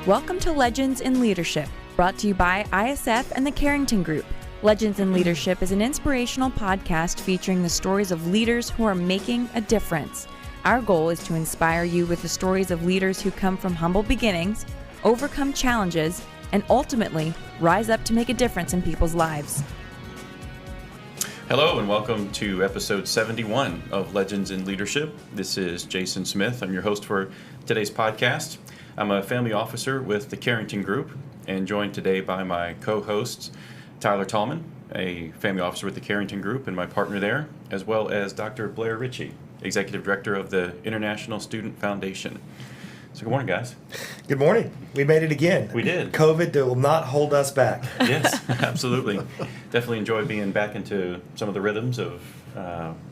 Welcome to Legends in Leadership, brought to you by ISF and the Carrington Group. Legends in Leadership is an inspirational podcast featuring the stories of leaders who are making a difference. Our goal is to inspire you with the stories of leaders who come from humble beginnings, overcome challenges, and ultimately rise up to make a difference in people's lives. Hello and welcome to episode 71 of Legends in Leadership. This is Jason Smith. I'm your host for today's podcast. I'm a family officer with the Carrington Group and joined today by my co-hosts, Tyler Tallman, a family officer with the Carrington Group and my partner there, as well as Dr. Blair Ritchie, Executive Director of the International Student Foundation. So good morning, guys. Good morning. We made it again. We did. COVID will not hold us back. Yes, absolutely. Definitely enjoy being back into some of the rhythms of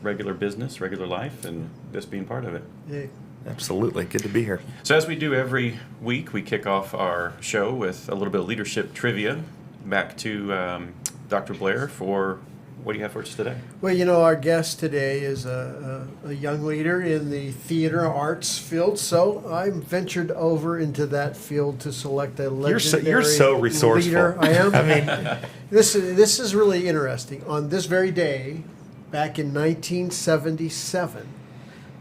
regular business, regular life, and this being part of it. Yeah, absolutely. Good to be here. So as we do every week, we kick off our show with a little bit of leadership trivia. Back to Dr. Blair for what do you have for us today? Well, you know, our guest today is a young leader in the theater arts field, so I ventured over into that field to select a legendary You're so resourceful. leader. I am. I mean, this is really interesting. On this very day, back in 1977,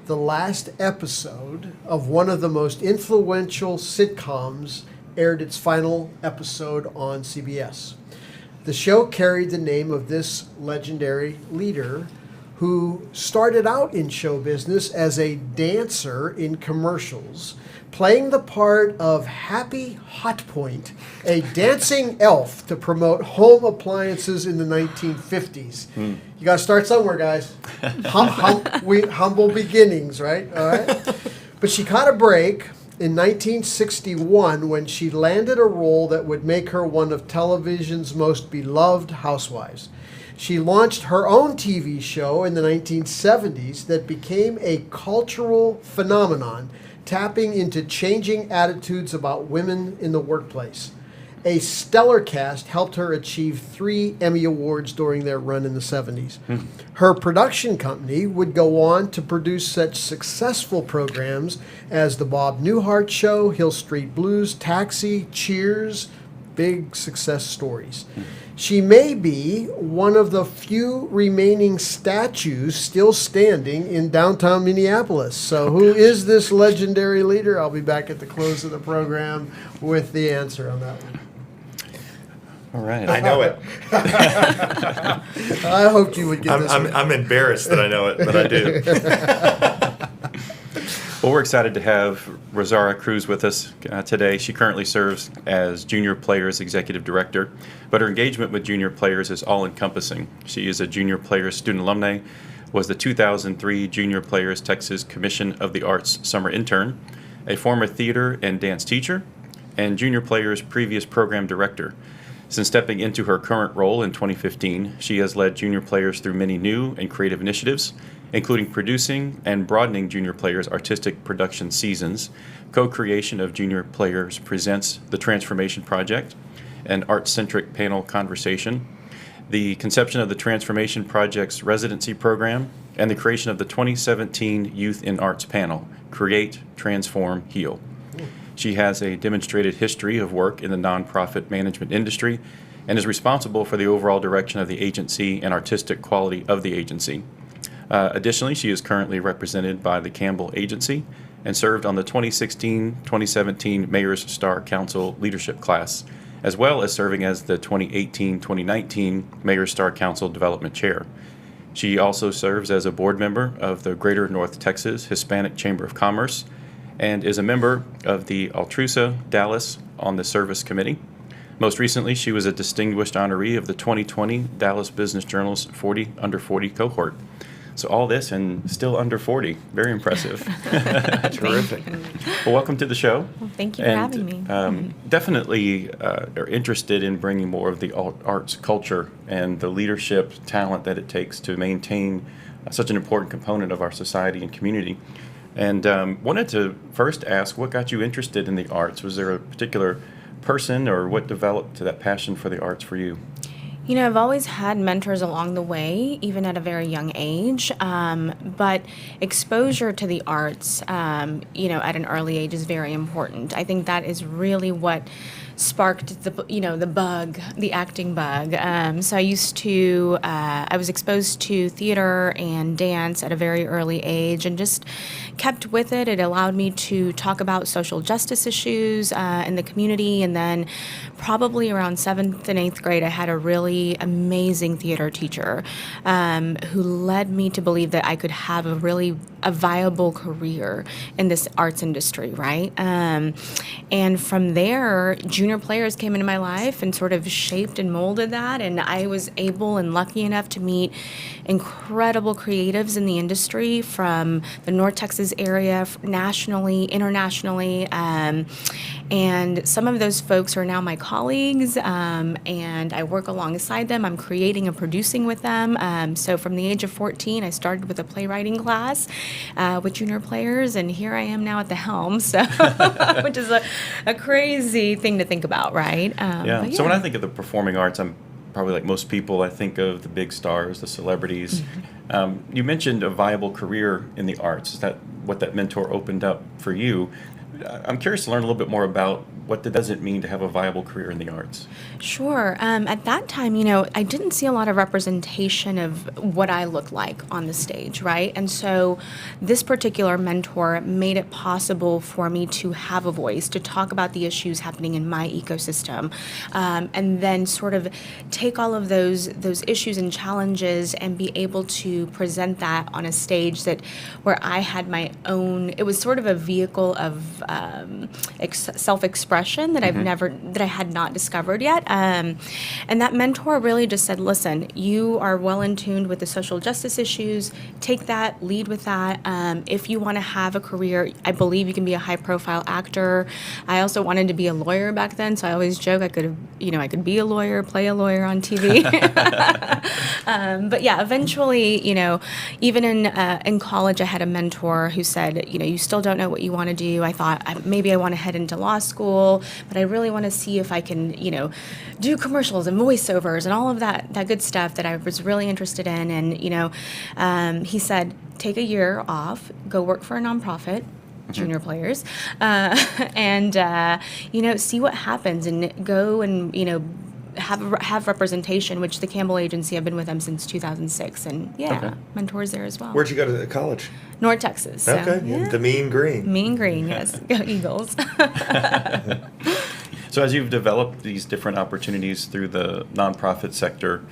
the last episode of one of the most influential sitcoms aired its final episode on CBS. The show carried the name of this legendary leader who started out in show business as a dancer in commercials, playing the part of Happy Hotpoint, a dancing elf to promote home appliances in the 1950s. You got to start somewhere, guys. Humble beginnings, right? All right. But she caught a break in 1961 when she landed a role that would make her one of television's most beloved housewives. She launched her own TV show in the 1970s that became a cultural phenomenon, tapping into changing attitudes about women in the workplace. A stellar cast helped her achieve 3 Emmy Awards during their run in the 70s. Her production company would go on to produce such successful programs as The Bob Newhart Show, Hill Street Blues, Taxi, Cheers, big success stories. She may be one of the few remaining statues still standing in downtown Minneapolis. So who is this legendary leader? I'll be back at the close of the program with the answer on that one. All right. I know it. I hoped you would get this one. I'm embarrassed that I know it, but I do. Well, we're excited to have Rosaura Cruz with us today. She currently serves as Junior Players Executive Director, but her engagement with junior players is all-encompassing. She is a Junior Players student alumni, was the 2003 Junior Players Texas Commission of the Arts Summer Intern, a former theater and dance teacher, and Junior Players previous program director. Since stepping into her current role in 2015, she has led junior players through many new and creative initiatives, including producing and broadening junior players' artistic production seasons, co-creation of Junior Players Presents the Transformation Project, an arts-centric panel conversation, the conception of the Transformation Project's Residency program, and the creation of the 2017 Youth in Arts panel, Create, Transform, Heal. She has a demonstrated history of work in the nonprofit management industry and is responsible for the overall direction of the agency and artistic quality of the agency. Additionally, she is currently represented by the Campbell Agency and served on the 2016-2017 Mayor's Star Council Leadership Class, as well as serving as the 2018-2019 Mayor's Star Council Development Chair. She also serves as a board member of the Greater North Texas Hispanic Chamber of Commerce and is a member of the Altrusa Dallas on the Service Committee. Most recently, she was a distinguished honoree of the 2020 Dallas Business Journal's 40 Under 40 cohort. So all this and still under 40. Very impressive. Terrific. Well, welcome to the show. Well, thank you for having me. Definitely are interested in bringing more of the arts culture and the leadership talent that it takes to maintain such an important component of our society and community. And wanted to first ask, what got you interested in the arts? Was there a particular person or what developed that passion for the arts for you? I've always had mentors along the way, even at a very young age. But exposure to the arts, at an early age is very important. I think that is really what sparked the bug, the acting bug. So I was exposed to theater and dance at a very early age and just kept with it. It allowed me to talk about social justice issues in the community. And then probably around 7th and 8th grade, I had a really amazing theater teacher who led me to believe that I could have a viable career in this arts industry, right? And from there, junior players came into my life and sort of shaped and molded that. And I was able and lucky enough to meet incredible creatives in the industry from the North Texas area, nationally, internationally. And some of those folks are now my colleagues, and I work alongside them. I'm creating and producing with them. So from the age of 14, I started with a playwriting class with junior players, and here I am now at the helm, so which is a crazy thing to think about, right? Yeah. So when I think of the performing arts, I'm probably like most people, I think of the big stars, the celebrities. Mm-hmm. You mentioned a viable career in the arts. Is that what that mentor opened up for you? I'm curious to learn a little bit more about what does it mean to have a viable career in the arts? Sure. At that time, I didn't see a lot of representation of what I looked like on the stage, right? And so this particular mentor made it possible for me to have a voice, to talk about the issues happening in my ecosystem, and then sort of take all of those issues and challenges and be able to present that on a stage where I had my own. It was sort of a vehicle of self-expression that I had not discovered yet. And that mentor really just said, listen, you are well in tuned with the social justice issues. Take that, lead with that. If you want to have a career, I believe you can be a high profile actor. I also wanted to be a lawyer back then. So I always joke I could be a lawyer, play a lawyer on TV. But yeah, eventually, even in college, I had a mentor who said, you still don't know what you want to do. I thought maybe I want to head into law school, but I really want to see if I can, do commercials and voiceovers and all of that good stuff that I was really interested in. And, he said, take a year off, go work for a nonprofit, junior players, and, see what happens and go and, have representation, which the Campbell Agency, I've been with them since 2006, and mentors there as well. Where'd you go to college? North Texas. So, Okay, the Mean Green. Mean Green, yes. Go Eagles. So as you've developed these different opportunities through the nonprofit sector,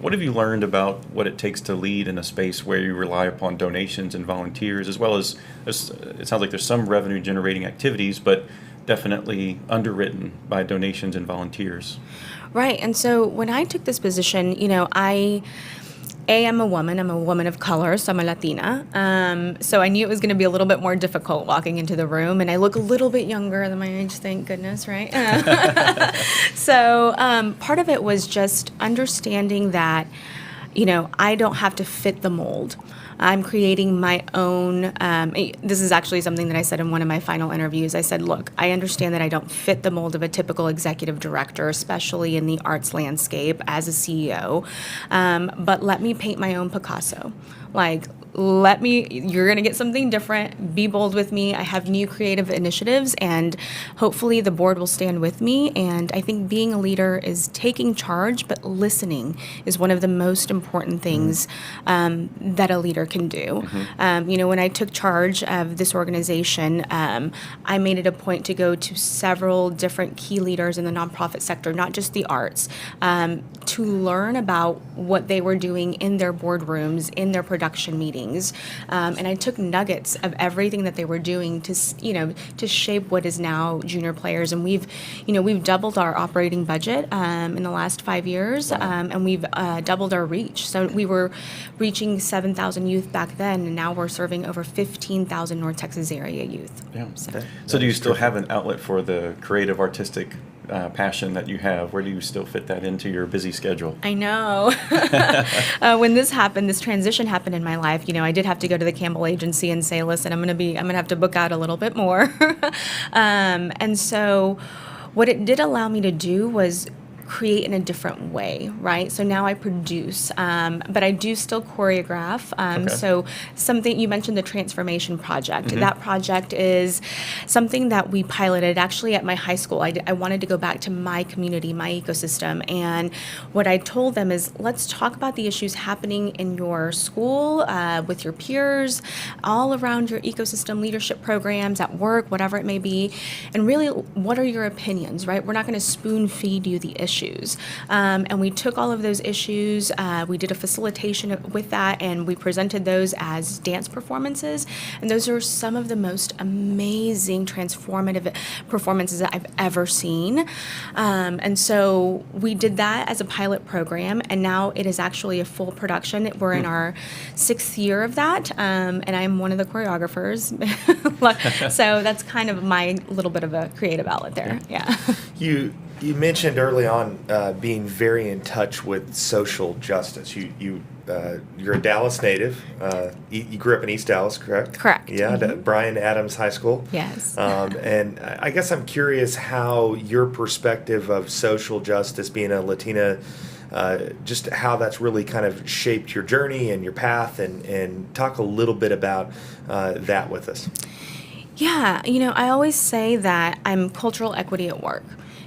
what have you learned about what it takes to lead in a space where you rely upon donations and volunteers, as well as it sounds like there's some revenue generating activities, but definitely underwritten by donations and volunteers? Right. And so when I took this position, I'm a woman. I'm a woman of color, so I'm a Latina. So I knew it was going to be a little bit more difficult walking into the room, and I look a little bit younger than my age, thank goodness, right? So part of it was just understanding that, I don't have to fit the mold. I'm creating my own, this is actually something that I said in one of my final interviews. I said, look, I understand that I don't fit the mold of a typical executive director, especially in the arts landscape as a CEO, but let me paint my own Picasso. You're going to get something different. Be bold with me. I have new creative initiatives, and hopefully the board will stand with me. And I think being a leader is taking charge, but listening is one of the most important things that a leader can do. When I took charge of this organization, I made it a point to go to several different key leaders in the nonprofit sector, not just the arts, to learn about what they were doing in their boardrooms, in their production meetings. And I took nuggets of everything that they were doing to shape what is now Junior Players. And we've doubled our operating budget in the last 5 years, and we've doubled our reach. So we were reaching 7,000 youth back then, and now we're serving over 15,000 North Texas area youth. Yeah. So do you still have an outlet for the creative, artistic passion that you have? Where do you still fit that into your busy schedule? I know. When this transition happened in my life, I did have to go to the Campbell Agency and say, listen, I'm going to have to book out a little bit more. And so what it did allow me to do was create in a different way, right? So now I produce, but I do still choreograph. So something, you mentioned the transformation project. That project is something that we piloted actually at my high school. I wanted to go back to my community, my ecosystem, and what I told them is, let's talk about the issues happening in your school, with your peers, all around your ecosystem, leadership programs, at work, whatever it may be, and really, what are your opinions, right? We're not going to spoon feed you the issues. And we took all of those issues, we did a facilitation with that, and we presented those as dance performances. And those are some of the most amazing, transformative performances that I've ever seen. And so we did that as a pilot program, and now it is actually a full production. We're in our 6th year of that, and I'm one of the choreographers. So that's kind of my little bit of a creative outlet there. Yeah. You mentioned early on being very in touch with social justice. You're a Dallas native. You grew up in East Dallas, correct? Correct. Yeah, Bryan Adams High School. Yes. And I guess I'm curious how your perspective of social justice, being a Latina, just how that's really kind of shaped your journey and your path, and talk a little bit about that with us. Yeah, I always say that I'm cultural equity at work.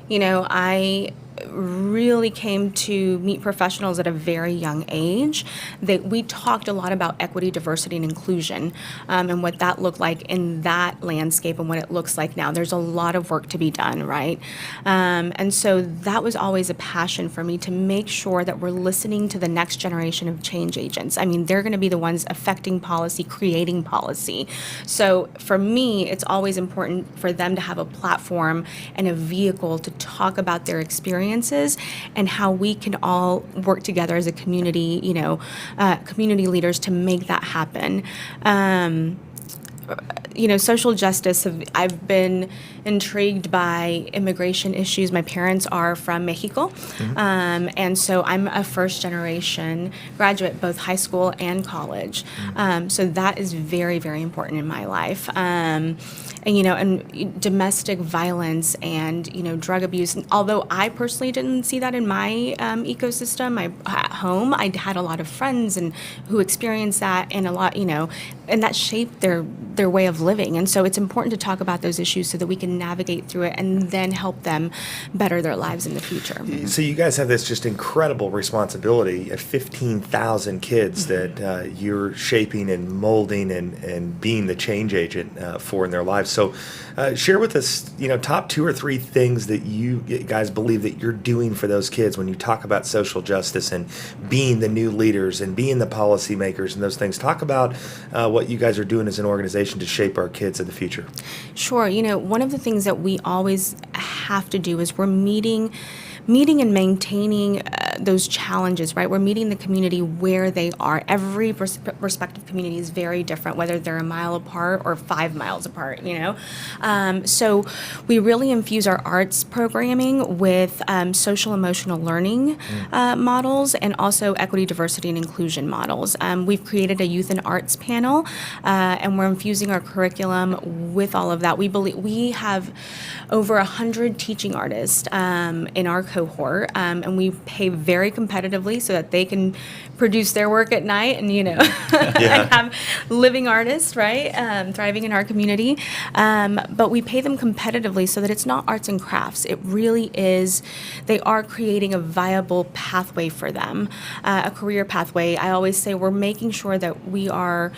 I really came to meet professionals at a very young age. That we talked a lot about equity, diversity, and inclusion, and what that looked like in that landscape and what it looks like now. There's a lot of work to be done, right? And so that was always a passion for me, to make sure that we're listening to the next generation of change agents. I mean, they're going to be the ones affecting policy, creating policy. So for me, it's always important for them to have a platform and a vehicle to talk about their experiences and how we can all work together as a community, community leaders to make that happen. Social justice, I've been intrigued by immigration issues. My parents are from Mexico, and so I'm a first-generation graduate, both high school and college. So that is very, very important in my life. And domestic violence and, drug abuse. And although I personally didn't see that in my ecosystem, at home, I had a lot of friends who experienced that, and a lot, and that shaped their way of living. And so it's important to talk about those issues so that we can navigate through it and then help them better their lives in the future. So you guys have this just incredible responsibility of 15,000 kids that you're shaping and molding and being the change agent for in their lives. So share with us, top 2 or 3 things that you guys believe that you're doing for those kids when you talk about social justice and being the new leaders and being the policymakers and those things. Talk about what you guys are doing as an organization to shape our kids in the future. Sure. One of the things that we always have to do is we're meeting and maintaining those challenges, right? We're meeting the community where they are. Every respective community is very different, whether they're a mile apart or 5 miles apart, So we really infuse our arts programming with social emotional learning models, and also equity, diversity, and inclusion models. We've created a youth and arts panel, and we're infusing our curriculum with all of that. We have over 100 teaching artists in our cohort, and we pay very competitively so that they can produce their work at night and and have living artists, right, thriving in our community. But we pay them competitively so that it's not arts and crafts. It really is, they are creating a viable pathway for them, a career pathway. I always say we're making sure that we are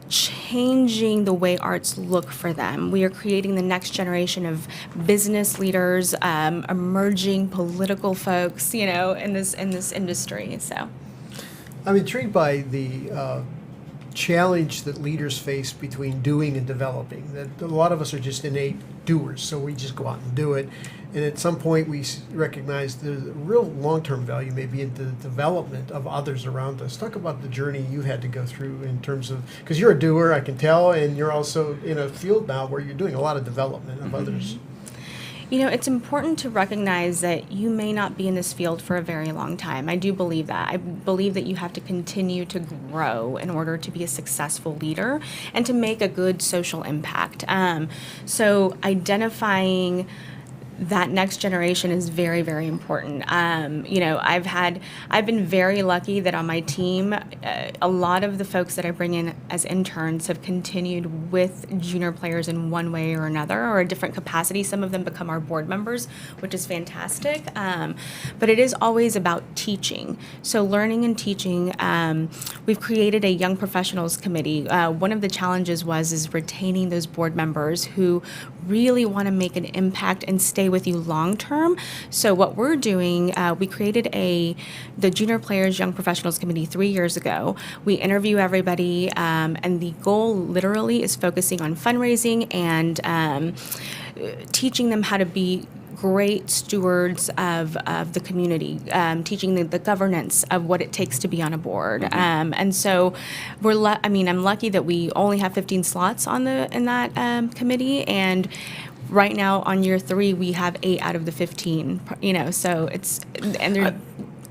changing the way arts look for them. We are creating the next generation of business leaders, emerging political folks, in this industry. So, I'm intrigued by the challenge that leaders face between doing and developing. That a lot of us are just innate doers, so we just go out and do it. And at some point, we recognize the real long-term value maybe in the development of others around us. Talk about the journey you had to go through in terms of, because you're a doer, I can tell, and you're also in a field now where you're doing a lot of development of others. It's important to recognize that you may not be in this field for a very long time. I do believe that. I believe that you have to continue to grow in order to be a successful leader and to make a good social impact. So identifying that next generation is very, very important. I've been very lucky that on my team, a lot of the folks that I bring in as interns have continued with junior players in one way or another, or a different capacity. Some of them become our board members, which is fantastic. But it is always about teaching. So learning and teaching. We've created a young professionals committee. One of the challenges is retaining those board members who really want to make an impact and stay with you long term. So what we're doing, we created the Junior Players Young Professionals Committee 3 years ago. We interview everybody, and the goal literally is focusing on fundraising and teaching them how to be great stewards of the community, teaching the governance of what it takes to be on a board. And so I'm lucky that we only have 15 slots in that committee, and right now on year 3 we have 8 out of the 15. So they're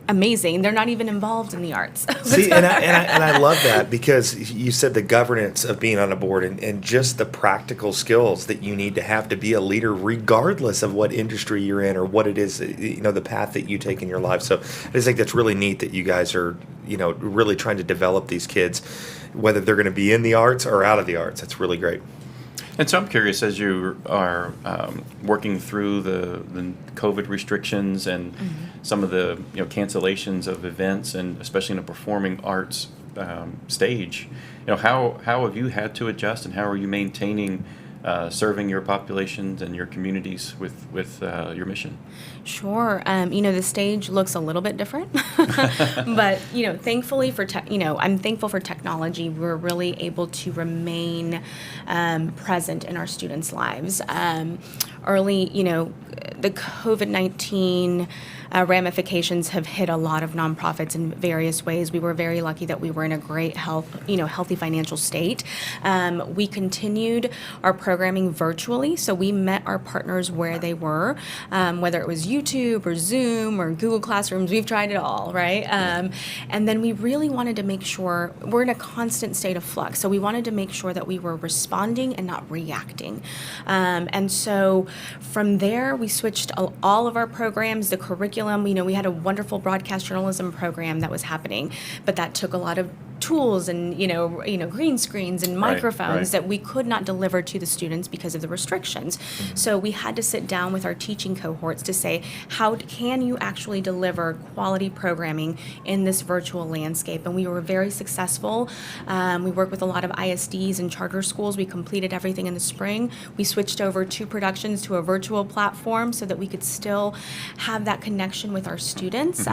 amazing. They're not even involved in the arts. See, and I love that, because you said the governance of being on a board and just the practical skills that you need to have to be a leader, regardless of what industry you're in or what it is, the path that you take in your life. So I just think that's really neat that you guys are, really trying to develop these kids, whether they're going to be in the arts or out of the arts. That's really great. And so I'm curious, as you are working through the COVID restrictions and some of the cancellations of events, and especially in a performing arts stage, how have you had to adjust, and how are you maintaining serving your populations and your communities with your mission? Sure. The stage looks a little bit different, but thankfully I'm thankful for technology. We're really able to remain present in our students' lives. Early, the COVID-19 ramifications have hit a lot of nonprofits in various ways. We were very lucky that we were in a great healthy financial state. We continued our programming virtually, so we met our partners where they were, whether it was YouTube or Zoom or Google Classrooms. We've tried it all, right? And then we really wanted to make sure we're in a constant state of flux, so we wanted to make sure that we were responding and not reacting. And so from there, we switched all of our programs, the curriculum. We had a wonderful broadcast journalism program that was happening, but that took a lot of tools and green screens and microphones that we could not deliver to the students because of the restrictions. So we had to sit down with our teaching cohorts to say, how can you actually deliver quality programming in this virtual landscape? And we were very successful. We worked with a lot of ISDs and charter schools. We completed everything in the spring. We switched over 2 productions to a virtual platform so that we could still have that connection with our students.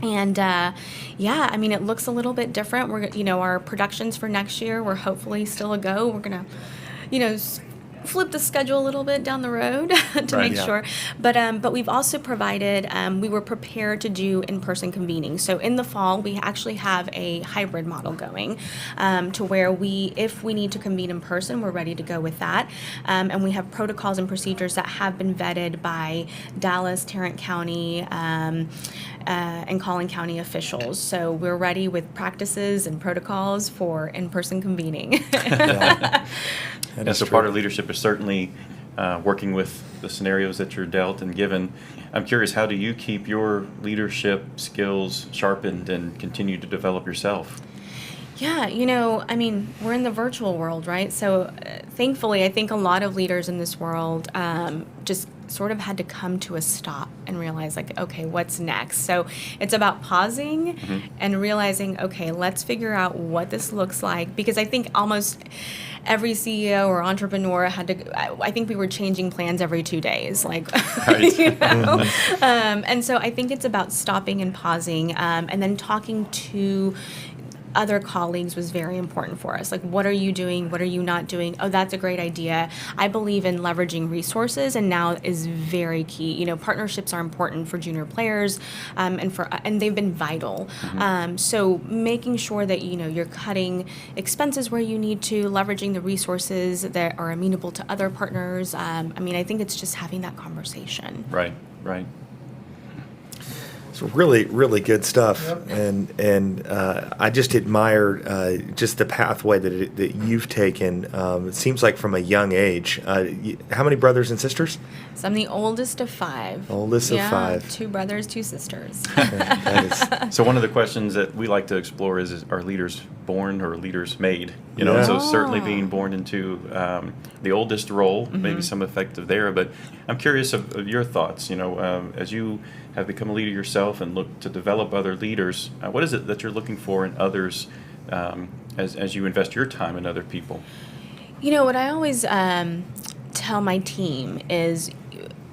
It looks a little bit different. We're, our productions for next year, we're hopefully still a go. We're gonna, flip the schedule a little bit down the road to make sure. But we've also provided, we were prepared to do in-person convening. So in the fall, we actually have a hybrid model going to where if we need to convene in person, we're ready to go with that. And we have protocols and procedures that have been vetted by Dallas, Tarrant County, and Collin County officials. So we're ready with practices and protocols for in-person convening. And so part of leadership is certainly working with the scenarios that you're dealt and given. I'm curious, how do you keep your leadership skills sharpened and continue to develop yourself? Yeah, we're in the virtual world, right? So thankfully, I think a lot of leaders in this world just sort of had to come to a stop and realize, okay, what's next? So it's about pausing and realizing, okay, let's figure out what this looks like. Because I think almost every CEO or entrepreneur I think we were changing plans every 2 days. And so I think it's about stopping and pausing and then talking to other colleagues was very important for us. What are you doing? What are you not doing? Oh, that's a great idea. I believe in leveraging resources, and now is very key. Partnerships are important for junior players, and they've been vital. So making sure that you're cutting expenses where you need to, leveraging the resources that are amenable to other partners. I think it's just having that conversation. Right. It's really, really good stuff, Yep. and I just admire just the pathway that you've taken. It seems like from a young age. How many brothers and sisters? So I'm the oldest of 5. Oldest of 5. 2 brothers, 2 sisters. That is, So one of the questions that we like to explore is are leaders born or leaders made? You know, Yeah. so certainly being born into the oldest role, maybe some effective there. But I'm curious of your thoughts. You know, as you have become a leader yourself and look to develop other leaders, what is it that you're looking for in others as you invest your time in other people? You know, what I always tell my team is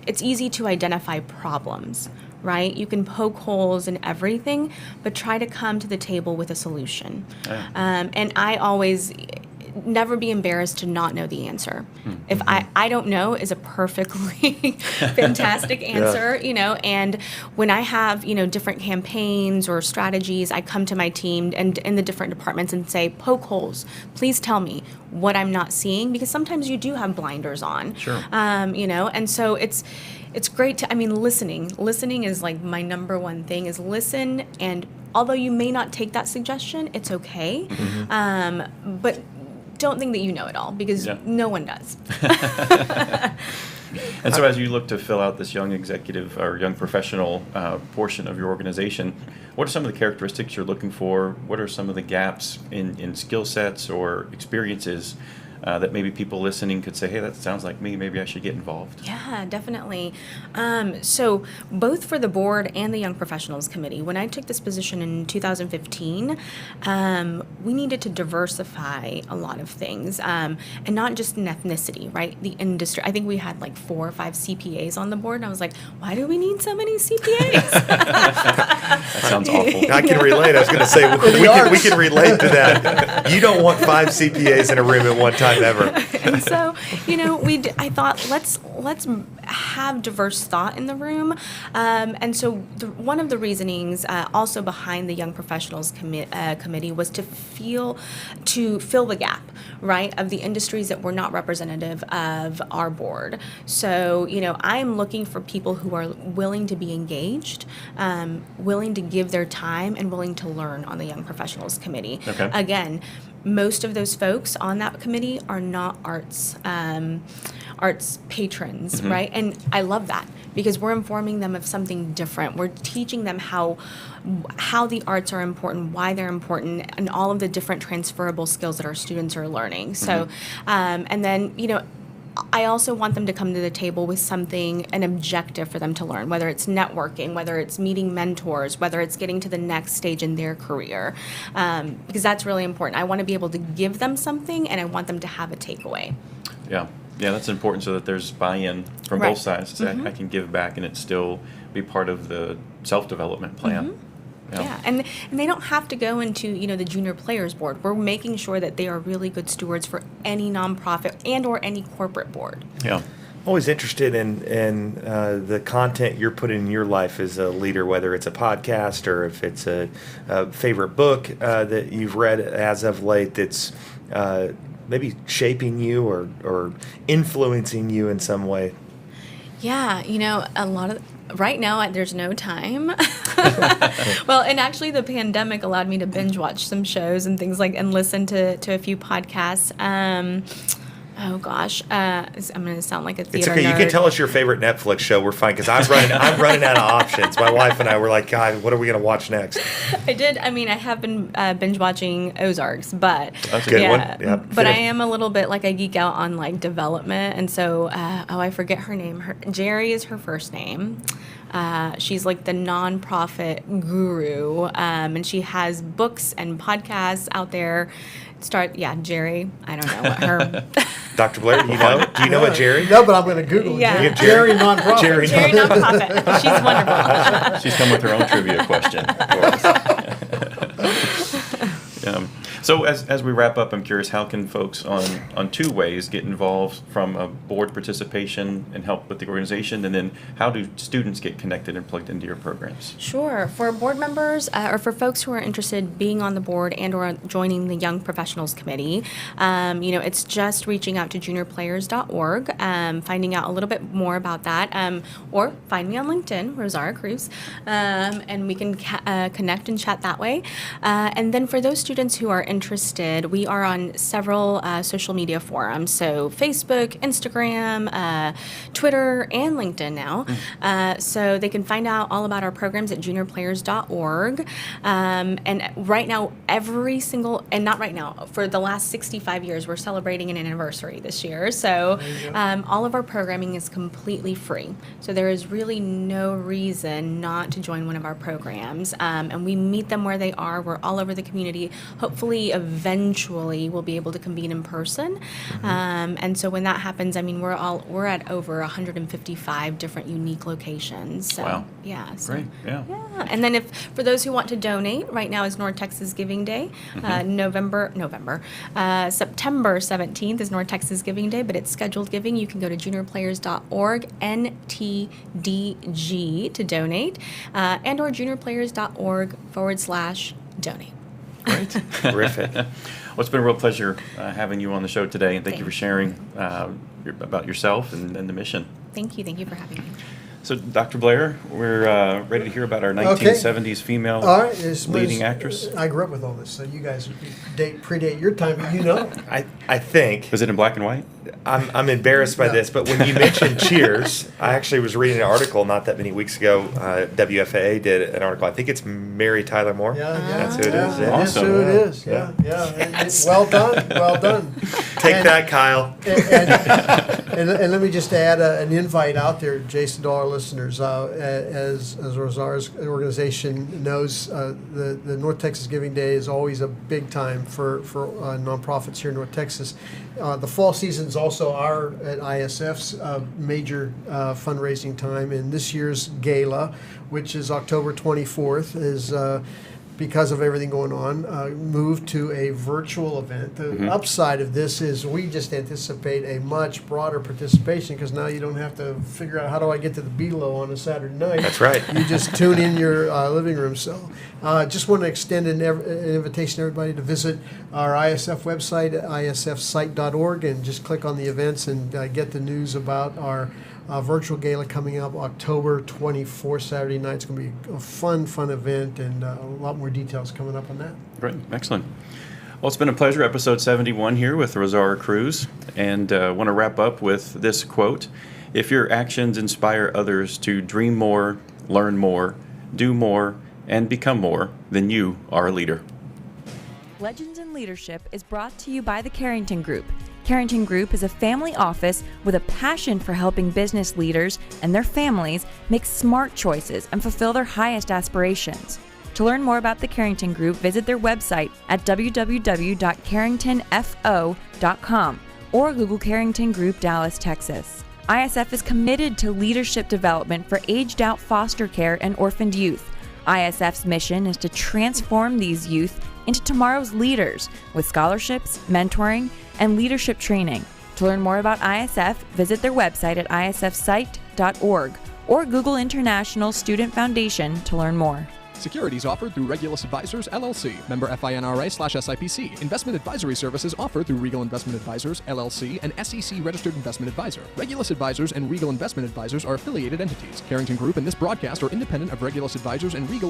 it's easy to identify problems, right? You can poke holes in everything, but try to come to the table with a solution. Yeah. And I always never be embarrassed to not know the answer. If I don't know is a perfectly fantastic answer, you know, and when I have, you know, different campaigns or strategies, I come to my team and in the different departments and say, poke holes, please tell me what I'm not seeing, because sometimes you do have blinders on. Sure. You know, and so it's great to, I mean, listening is like my number one thing is listen, and although you may not take that suggestion, it's okay. But don't think that you know it all, because no one does. And so as you look to fill out this young executive or young professional portion of your organization, what are some of the characteristics you're looking for? What are some of the gaps in skill sets or experiences that maybe people listening could say, hey, that sounds like me, maybe I should get involved? Yeah, definitely. So both for the board and the Young Professionals Committee, when I took this position in 2015, we needed to diversify a lot of things, and not just in ethnicity, right? The industry. I think we had like 4 or 5 CPAs on the board, and I was like, why do we need so many CPAs? That sounds awful. I can relate. I was going to say we can relate to that. You don't want 5 CPAs in a room at one time ever. And so, you know, I thought let's have diverse thought in the room, and so one of the reasonings also behind the Young Professionals Committee was to fill the gap, right, of the industries that were not representative of our board. So, you know, I'm looking for people who are willing to be engaged, willing to give their time, and willing to learn on the Young Professionals Committee. Okay. Again, most of those folks on that committee are not arts patrons, right? And I love that, because we're informing them of something different. We're teaching them how the arts are important, why they're important, and all of the different transferable skills that our students are learning. So, and then, you know, I also want them to come to the table with something, an objective for them to learn, whether it's networking, whether it's meeting mentors, whether it's getting to the next stage in their career, because that's really important. I want to be able to give them something, and I want them to have a takeaway. Yeah, that's important, so that there's buy-in from Right. both sides. So I can give back and it still be part of the self-development plan. Yeah, and they don't have to go into, you know, the junior players board. We're making sure that they are really good stewards for any nonprofit and or any corporate board. Yeah. Always interested in the content you're putting in your life as a leader, whether it's a podcast or if it's a favorite book that you've read as of late that's maybe shaping you or influencing you in some way. Yeah, you know, a lot of right now there's no time. Well, and actually the pandemic allowed me to binge watch some shows and things like, and listen to a few podcasts. Oh gosh, I'm going to sound like a theater It's okay. nerd. You can tell us your favorite Netflix show. We're fine, because I'm running out of options. My wife and I were like, God, what are we going to watch next? I have been binge watching Ozarks, but That's a good one. Yeah, but I am a little bit like I geek out on like development, and so I forget her name. Jerry is her first name. She's like the nonprofit guru, and she has books and podcasts out there. Jerry. I don't know what her. Dr. Blair, do you know? Do you know what Jerry? No, but I'm going to Google it. Yeah. Jerry nonprofit. Jerry Jerry nonprofit. She's wonderful. She's come with her own trivia question for us. So as we wrap up, I'm curious, how can folks on two ways get involved from a board participation and help with the organization, and then how do students get connected and plugged into your programs? Sure. For board members or for folks who are interested in being on the board and or joining the Young Professionals Committee, it's just reaching out to juniorplayers.org, finding out a little bit more about that, or find me on LinkedIn, Rosaura Cruz, and we can connect and chat that way. And then for those students who are interested, we are on several social media forums, so Facebook, Instagram, Twitter, and LinkedIn now. So they can find out all about our programs at juniorplayers.org. And right now, for the last 65 years, we're celebrating an anniversary this year. So all of our programming is completely free. So there is really no reason not to join one of our programs. And we meet them where they are. We're all over the community. Hopefully, eventually, we'll be able to convene in person. And so when that happens, we're at over 155 different unique locations. So, wow. Yeah. So, great. Yeah. And then for those who want to donate, right now is North Texas Giving Day. September 17th is North Texas Giving Day, but it's scheduled giving. You can go to juniorplayers.org, NTDG, to donate, and or juniorplayers.org/donate. Great. Terrific. Well, it's been a real pleasure having you on the show today, and thank you for sharing about yourself and the mission. Thank you. Thank you for having me. So, Dr. Blair, we're ready to hear about our 1970s female leading actress. I grew up with all this, so you guys predate your time, but you know. I think. Was it in black and white? I'm embarrassed by this, but when you mentioned Cheers, I actually was reading an article not that many weeks ago. WFAA did an article. I think it's Mary Tyler Moore. Yeah. That's who it is. Yeah. Awesome. That's who it is. Yeah. Yes. Well done. Take that, Kyle. And let me just add an invite out there, Jason, to all our listeners. As Rosaura's organization knows, the North Texas Giving Day is always a big time for nonprofits here in North Texas. The fall season is also at ISF's major fundraising time, and this year's gala, which is October 24th, is because of everything going on, moved to a virtual event. The upside of this is we just anticipate a much broader participation, because now you don't have to figure out how do I get to the Below on a Saturday night. That's right. You just tune in your living room. So just want to extend an invitation to everybody to visit our ISF website at isfsite.org and just click on the events and get the news about our virtual gala coming up October 24th, Saturday night. It's going to be a fun event, and a lot more details coming up on that. Great. Excellent. Well, it's been a pleasure. Episode 71 here with Rosaura Cruz, and want to wrap up with this quote: "If your actions inspire others to dream more, learn more, do more, and become more, then you are a leader." Legends in Leadership is brought to you by the Carrington Group. Carrington Group is a family office with a passion for helping business leaders and their families make smart choices and fulfill their highest aspirations. To learn more about the Carrington Group, visit their website at www.carringtonfo.com or Google Carrington Group, Dallas, Texas. ISF is committed to leadership development for aged-out foster care and orphaned youth. ISF's mission is to transform these youth into tomorrow's leaders with scholarships, mentoring, and leadership training. To learn more about ISF, visit their website at isfsite.org or Google International Student Foundation to learn more. Securities offered through Regulus Advisors, LLC, member FINRA/SIPC. Investment advisory services offered through Regal Investment Advisors, LLC, an SEC-registered investment advisor. Regulus Advisors and Regal Investment Advisors are affiliated entities. Carrington Group and this broadcast are independent of Regulus Advisors and Regal